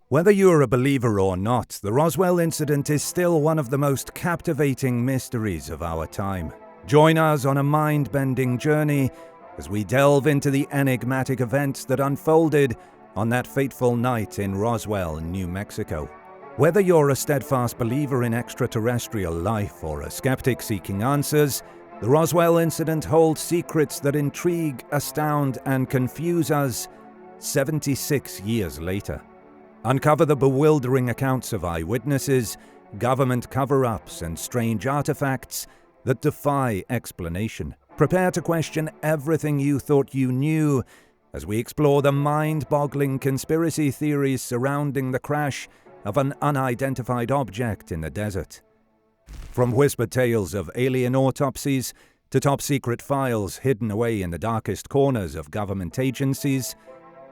Whether you're a believer or not, the Roswell incident is still one of the most captivating mysteries of our time. Join us on a mind-bending journey as we delve into the enigmatic events that unfolded on that fateful night in Roswell, New Mexico. Whether you're a steadfast believer in extraterrestrial life or a skeptic seeking answers, the Roswell incident holds secrets that intrigue, astound, and confuse us 76 years later. Uncover the bewildering accounts of eyewitnesses, government cover-ups, and strange artifacts that defy explanation. Prepare to question everything you thought you knew as we explore the mind-boggling conspiracy theories surrounding the crash of an unidentified object in the desert. From whispered tales of alien autopsies to top-secret files hidden away in the darkest corners of government agencies,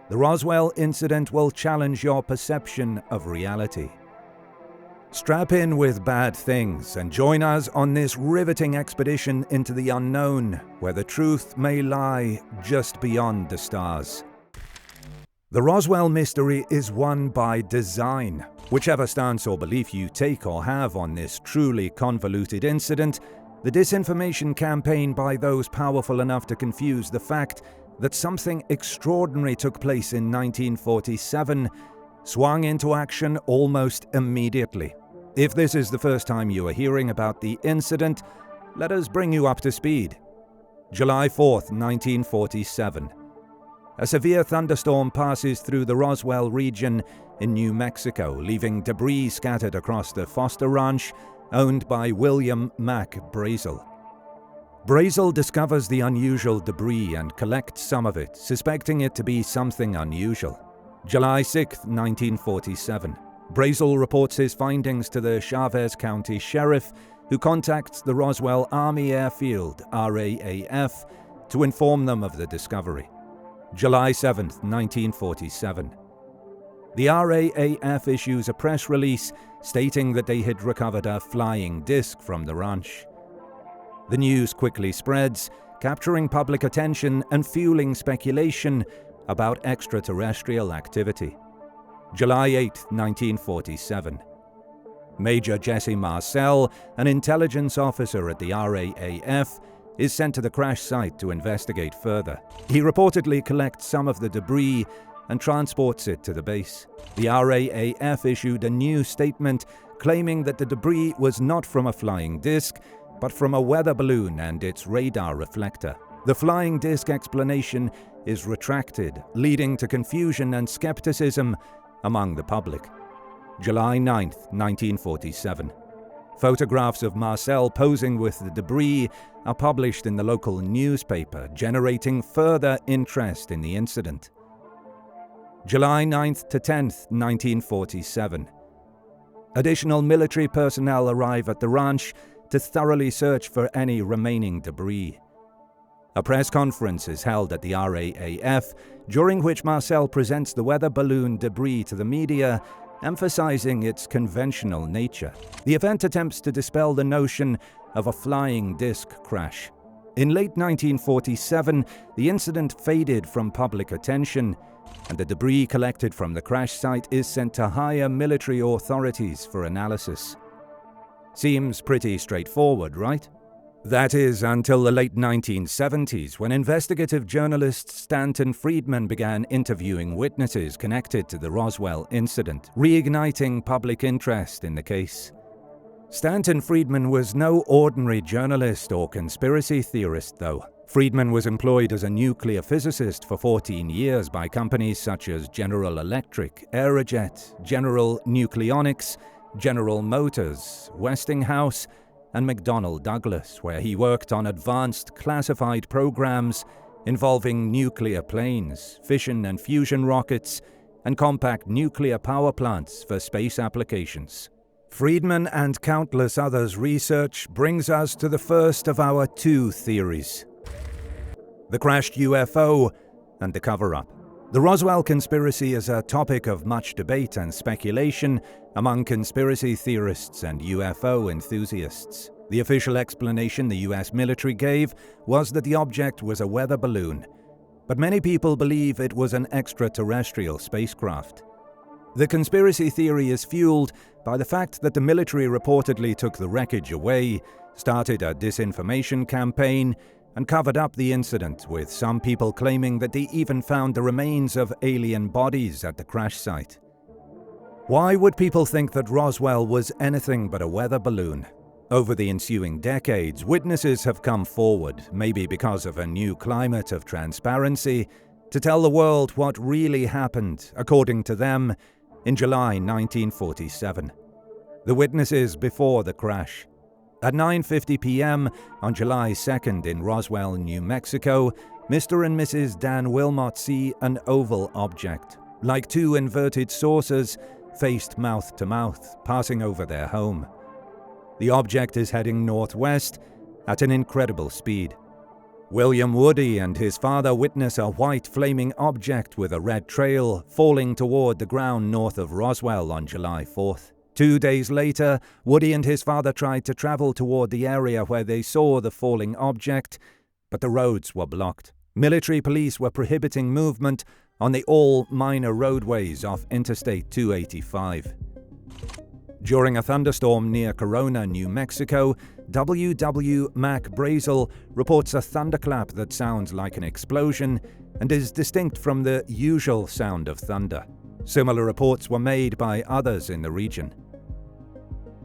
the Roswell incident will challenge your perception of reality. Strap in with bad things and join us on this riveting expedition into the unknown, where the truth may lie just beyond the stars. The Roswell mystery is one by design. Whichever stance or belief you take or have on this truly convoluted incident, the disinformation campaign by those powerful enough to confuse the fact that something extraordinary took place in 1947 swung into action almost immediately. If this is the first time you are hearing about the incident, let us bring you up to speed. July 4th, 1947. A severe thunderstorm passes through the Roswell region in New Mexico, leaving debris scattered across the Foster Ranch, owned by William Mack Brazel. Brazel discovers the unusual debris and collects some of it, suspecting it to be something unusual. July 6, 1947. Brazel reports his findings to the Chavez County Sheriff, who contacts the Roswell Army Airfield, RAAF, to inform them of the discovery. July 7, 1947. The RAAF issues a press release stating that they had recovered a flying disc from the ranch. The news quickly spreads, capturing public attention and fueling speculation about extraterrestrial activity. July 8, 1947. Major Jesse Marcel, an intelligence officer at the RAAF, is sent to the crash site to investigate further. He reportedly collects some of the debris and transports it to the base. The RAAF issued a new statement claiming that the debris was not from a flying disc, but from a weather balloon and its radar reflector. The flying disc explanation is retracted, leading to confusion and skepticism among the public. July 9, 1947. Photographs of Marcel posing with the debris are published in the local newspaper, generating further interest in the incident. July 9th to 10th, 1947. Additional military personnel arrive at the ranch to thoroughly search for any remaining debris. A press conference is held at the RAAF, during which Marcel presents the weather balloon debris to the media, emphasizing its conventional nature. The event attempts to dispel the notion of a flying disc crash. In late 1947, the incident faded from public attention, and the debris collected from the crash site is sent to higher military authorities for analysis. Seems pretty straightforward, right? That is, until the late 1970s, when investigative journalist Stanton Friedman began interviewing witnesses connected to the Roswell incident, reigniting public interest in the case. Stanton Friedman was no ordinary journalist or conspiracy theorist, though. Friedman was employed as a nuclear physicist for 14 years by companies such as General Electric, Aerojet, General Nucleonics, General Motors, Westinghouse, and McDonnell Douglas, where he worked on advanced classified programs involving nuclear planes, fission and fusion rockets, and compact nuclear power plants for space applications. Friedman and countless others' research brings us to the first of our two theories: the crashed UFO and the cover-up. The Roswell conspiracy is a topic of much debate and speculation among conspiracy theorists and UFO enthusiasts. The official explanation the US military gave was that the object was a weather balloon, but many people believe it was an extraterrestrial spacecraft. The conspiracy theory is fueled by the fact that the military reportedly took the wreckage away, started a disinformation campaign, and covered up the incident, with some people claiming that they even found the remains of alien bodies at the crash site. Why would people think that Roswell was anything but a weather balloon? Over the ensuing decades, witnesses have come forward, maybe because of a new climate of transparency, to tell the world what really happened, according to them, in July 1947. The witnesses before the crash. At 9:50 p.m. on July 2nd in Roswell, New Mexico, Mr. and Mrs. Dan Wilmot see an oval object, like two inverted saucers, faced mouth to mouth, passing over their home. The object is heading northwest at an incredible speed. William Woody and his father witness a white flaming object with a red trail falling toward the ground north of Roswell on July 4th. 2 days later, Woody and his father tried to travel toward the area where they saw the falling object, but the roads were blocked. Military police were prohibiting movement on the all-minor roadways off Interstate 285. During a thunderstorm near Corona, New Mexico, W. Mac Brazel reports a thunderclap that sounds like an explosion and is distinct from the usual sound of thunder. Similar reports were made by others in the region.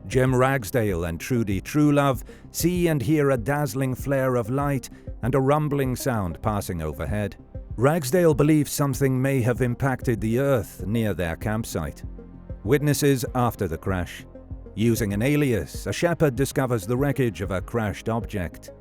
Jim Ragsdale and Trudy Truelove see and hear a dazzling flare of light and a rumbling sound passing overhead. Ragsdale believes something may have impacted the Earth near their campsite. Witnesses after the crash. Using an alias, a shepherd discovers the wreckage of a crashed object.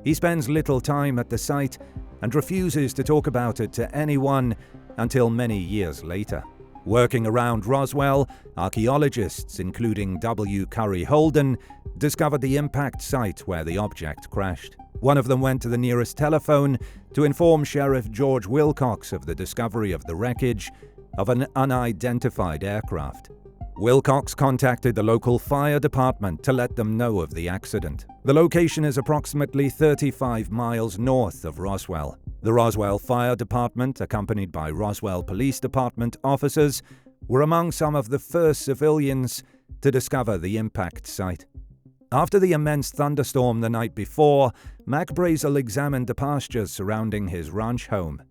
He spends little time at the site and refuses to talk about it to anyone until many years later. Working around Roswell, archaeologists, including W. Curry Holden, discovered the impact site where the object crashed. One of them went to the nearest telephone to inform Sheriff George Wilcox of the discovery of the wreckage of an unidentified aircraft. Wilcox contacted the local fire department to let them know of the accident. The location is approximately 35 miles north of Roswell. The Roswell Fire Department, accompanied by Roswell Police Department officers, were among some of the first civilians to discover the impact site. After the immense thunderstorm the night before, Mac Brazel examined the pastures surrounding his ranch home.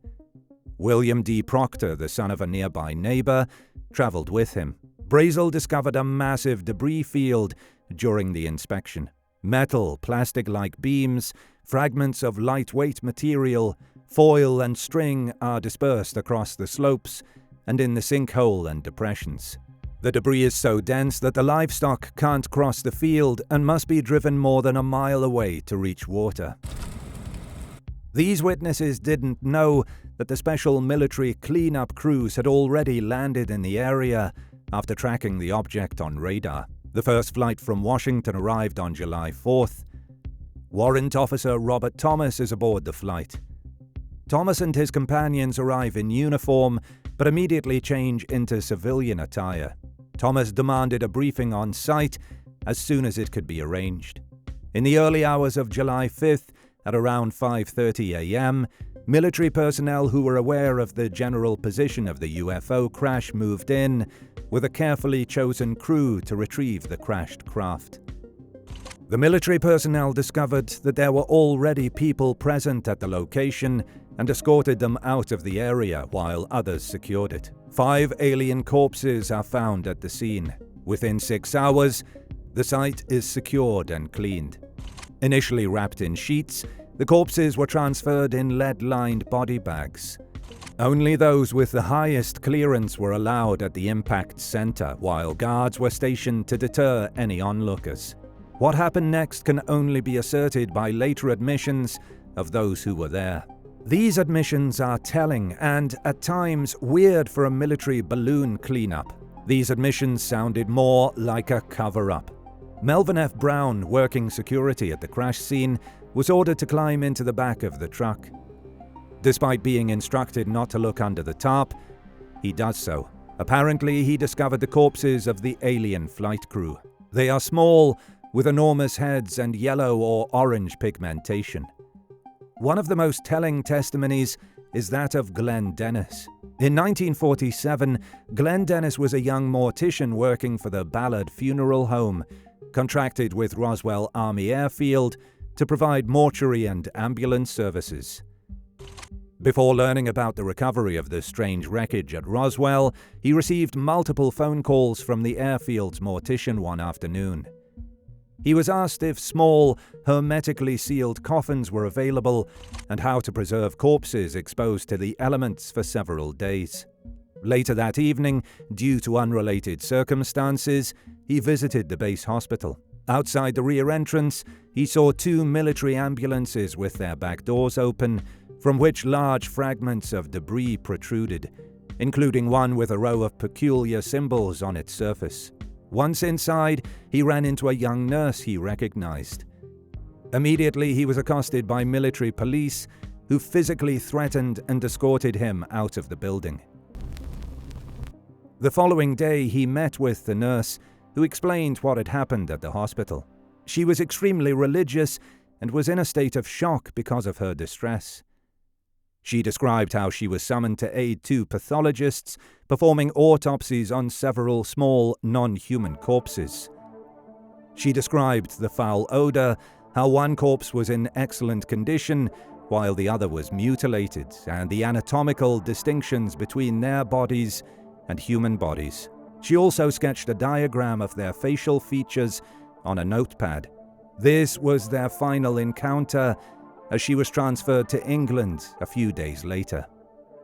William D. Proctor, the son of a nearby neighbor, traveled with him. Brazel discovered a massive debris field during the inspection. Metal, plastic-like beams, fragments of lightweight material, foil and string are dispersed across the slopes and in the sinkhole and depressions. The debris is so dense that the livestock can't cross the field and must be driven more than a mile away to reach water. These witnesses didn't know that the special military cleanup crews had already landed in the area after tracking the object on radar. The first flight from Washington arrived on July 4th. Warrant Officer Robert Thomas is aboard the flight. Thomas and his companions arrive in uniform, but immediately change into civilian attire. Thomas demanded a briefing on site as soon as it could be arranged. In the early hours of July 5th, at around 5:30 a.m., military personnel who were aware of the general position of the UFO crash moved in, with a carefully chosen crew to retrieve the crashed craft. The military personnel discovered that there were already people present at the location and escorted them out of the area while others secured it. 5 alien corpses are found at the scene. Within 6 hours, the site is secured and cleaned. Initially wrapped in sheets, the corpses were transferred in lead-lined body bags. Only those with the highest clearance were allowed at the impact center, while guards were stationed to deter any onlookers. What happened next can only be asserted by later admissions of those who were there. These admissions are telling and, at times, weird for a military balloon cleanup. These admissions sounded more like a cover-up. Melvin F. Brown, working security at the crash scene, was ordered to climb into the back of the truck. Despite being instructed not to look under the tarp, he does so. Apparently, he discovered the corpses of the alien flight crew. They are small, with enormous heads and yellow or orange pigmentation. One of the most telling testimonies is that of Glenn Dennis. In 1947, Glenn Dennis was a young mortician working for the Ballard Funeral Home, contracted with Roswell Army Airfield to provide mortuary and ambulance services. Before learning about the recovery of the strange wreckage at Roswell, he received multiple phone calls from the airfield's mortician one afternoon. He was asked if small, hermetically sealed coffins were available and how to preserve corpses exposed to the elements for several days. Later that evening, due to unrelated circumstances, he visited the base hospital. Outside the rear entrance, he saw 2 military ambulances with their back doors open, from which large fragments of debris protruded, including one with a row of peculiar symbols on its surface. Once inside, he ran into a young nurse he recognized. Immediately, he was accosted by military police, who physically threatened and escorted him out of the building. The following day, he met with the nurse, who explained what had happened at the hospital. She was extremely religious and was in a state of shock because of her distress. She described how she was summoned to aid 2 pathologists performing autopsies on several small, non-human corpses. She described the foul odor, how one corpse was in excellent condition while the other was mutilated, and the anatomical distinctions between their bodies and human bodies. She also sketched a diagram of their facial features on a notepad. This was their final encounter, as she was transferred to England a few days later.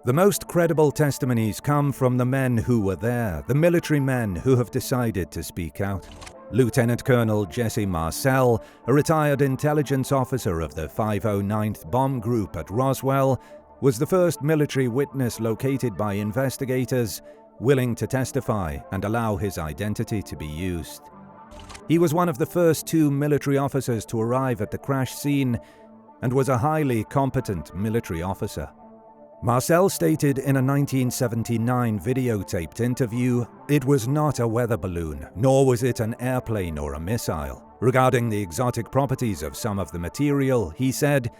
The most credible testimonies come from the men who were there, the military men who have decided to speak out. Lieutenant Colonel Jesse Marcel, a retired intelligence officer of the 509th Bomb Group at Roswell, was the first military witness located by investigators willing to testify and allow his identity to be used. He was one of the first 2 military officers to arrive at the crash scene and was a highly competent military officer. Marcel stated in a 1979 videotaped interview, "It was not a weather balloon, nor was it an airplane or a missile." Regarding the exotic properties of some of the material, he said,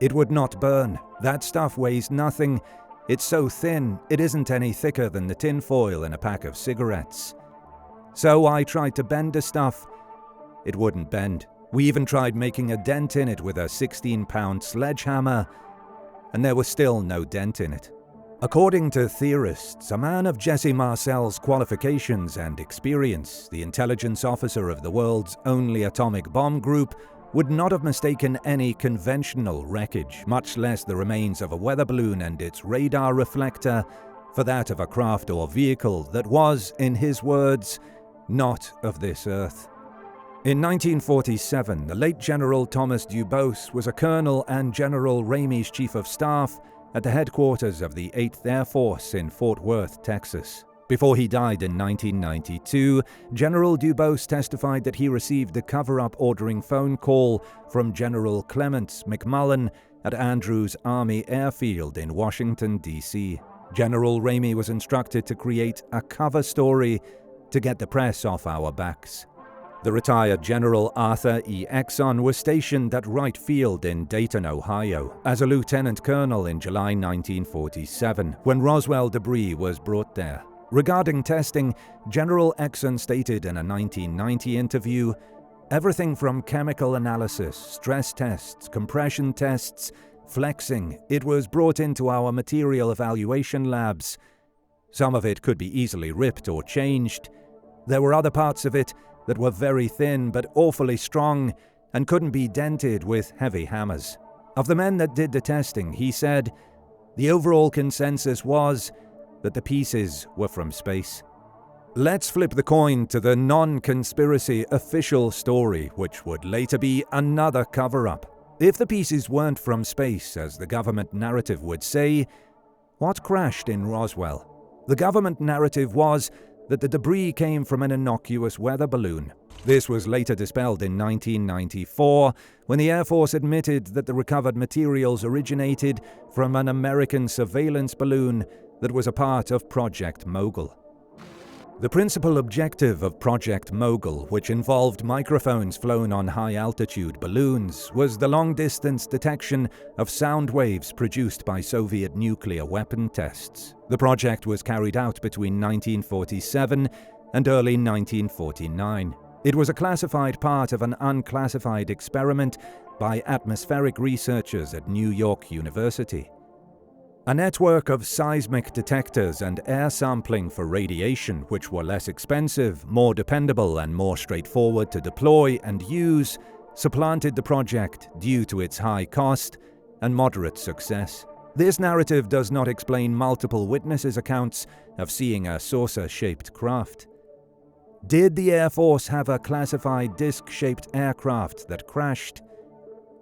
"It would not burn. That stuff weighs nothing. It's so thin, it isn't any thicker than the tinfoil in a pack of cigarettes. So I tried to bend the stuff. It wouldn't bend. We even tried making a dent in it with a 16-pound sledgehammer, and there was still no dent in it." According to theorists, a man of Jesse Marcel's qualifications and experience, the intelligence officer of the world's only atomic bomb group, would not have mistaken any conventional wreckage, much less the remains of a weather balloon and its radar reflector, for that of a craft or vehicle that was, in his words, not of this earth. In 1947, the late General Thomas Dubose was a colonel and General Ramey's chief of staff at the headquarters of the 8th Air Force in Fort Worth, Texas. Before he died in 1992, General Dubose testified that he received a cover-up ordering phone call from General Clements McMullen at Andrews Army Airfield in Washington, D.C. General Ramey was instructed to create a cover story to get the press off our backs. The retired General Arthur E. Exon was stationed at Wright Field in Dayton, Ohio, as a lieutenant colonel in July 1947, when Roswell debris was brought there. Regarding testing, General Exon stated in a 1990 interview, "Everything from chemical analysis, stress tests, compression tests, flexing, it was brought into our material evaluation labs. Some of it could be easily ripped or changed. There were other parts of it that were very thin but awfully strong and couldn't be dented with heavy hammers." Of the men that did the testing, he said, "The overall consensus was that the pieces were from space." Let's flip the coin to the non-conspiracy official story, which would later be another cover-up. If the pieces weren't from space, as the government narrative would say, what crashed in Roswell? The government narrative was that the debris came from an innocuous weather balloon. This was later dispelled in 1994, when the Air Force admitted that the recovered materials originated from an American surveillance balloon that was a part of Project Mogul. The principal objective of Project Mogul, which involved microphones flown on high-altitude balloons, was the long-distance detection of sound waves produced by Soviet nuclear weapon tests. The project was carried out between 1947 and early 1949. It was a classified part of an unclassified experiment by atmospheric researchers at New York University. A network of seismic detectors and air sampling for radiation, which were less expensive, more dependable, and more straightforward to deploy and use, supplanted the project due to its high cost and moderate success. This narrative does not explain multiple witnesses' accounts of seeing a saucer-shaped craft. Did the Air Force have a classified disc-shaped aircraft that crashed?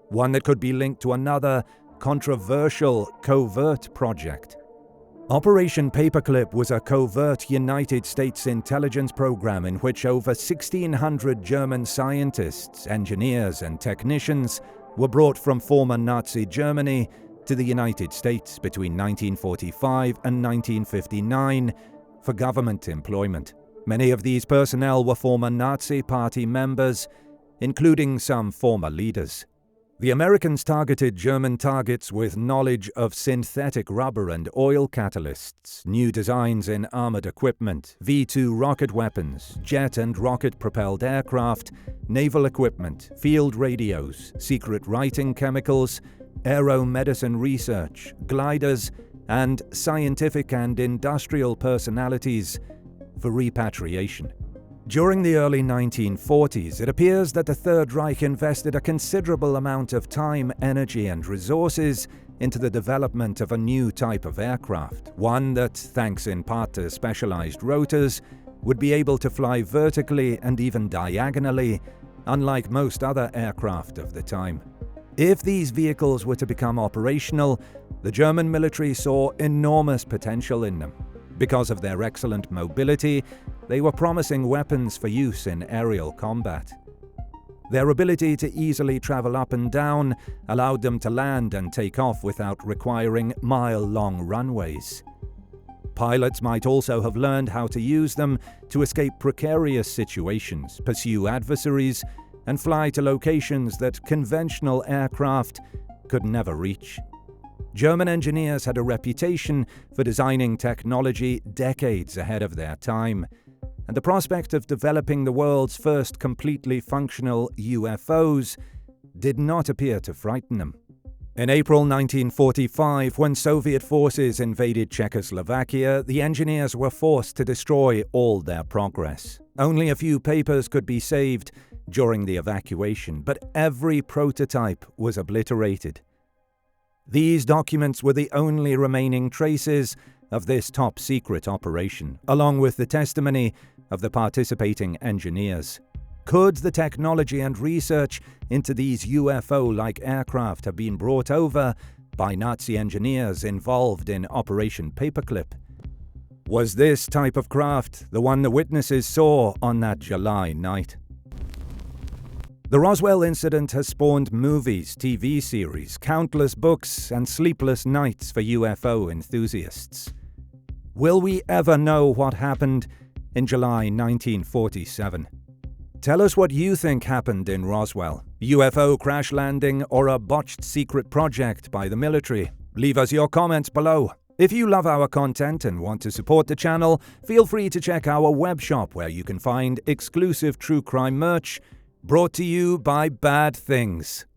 One that could be linked to another controversial covert project. Operation Paperclip was a covert United States intelligence program in which over 1,600 German scientists, engineers, and technicians were brought from former Nazi Germany to the United States between 1945 and 1959 for government employment. Many of these personnel were former Nazi Party members, including some former leaders. The Americans targeted German targets with knowledge of synthetic rubber and oil catalysts, new designs in armored equipment, V-2 rocket weapons, jet and rocket-propelled aircraft, naval equipment, field radios, secret writing chemicals, aeromedicine research, gliders, and scientific and industrial personalities for repatriation. During the early 1940s, it appears that the Third Reich invested a considerable amount of time, energy, and resources into the development of a new type of aircraft, one that, thanks in part to specialized rotors, would be able to fly vertically and even diagonally, unlike most other aircraft of the time. If these vehicles were to become operational, the German military saw enormous potential in them. Because of their excellent mobility, they were promising weapons for use in aerial combat. Their ability to easily travel up and down allowed them to land and take off without requiring mile-long runways. Pilots might also have learned how to use them to escape precarious situations, pursue adversaries, and fly to locations that conventional aircraft could never reach. German engineers had a reputation for designing technology decades ahead of their time, and the prospect of developing the world's first completely functional UFOs did not appear to frighten them. In April 1945, when Soviet forces invaded Czechoslovakia, the engineers were forced to destroy all their progress. Only a few papers could be saved during the evacuation, but every prototype was obliterated. These documents were the only remaining traces of this top-secret operation, along with the testimony of the participating engineers. Could the technology and research into these UFO-like aircraft have been brought over by Nazi engineers involved in Operation Paperclip? Was this type of craft the one the witnesses saw on that July night? The Roswell incident has spawned movies, TV series, countless books, and sleepless nights for UFO enthusiasts. Will we ever know what happened in July 1947? Tell us what you think happened in Roswell. UFO crash landing or a botched secret project by the military? Leave us your comments below. If you love our content and want to support the channel, feel free to check our web shop where you can find exclusive true crime merch brought to you by Bad Things.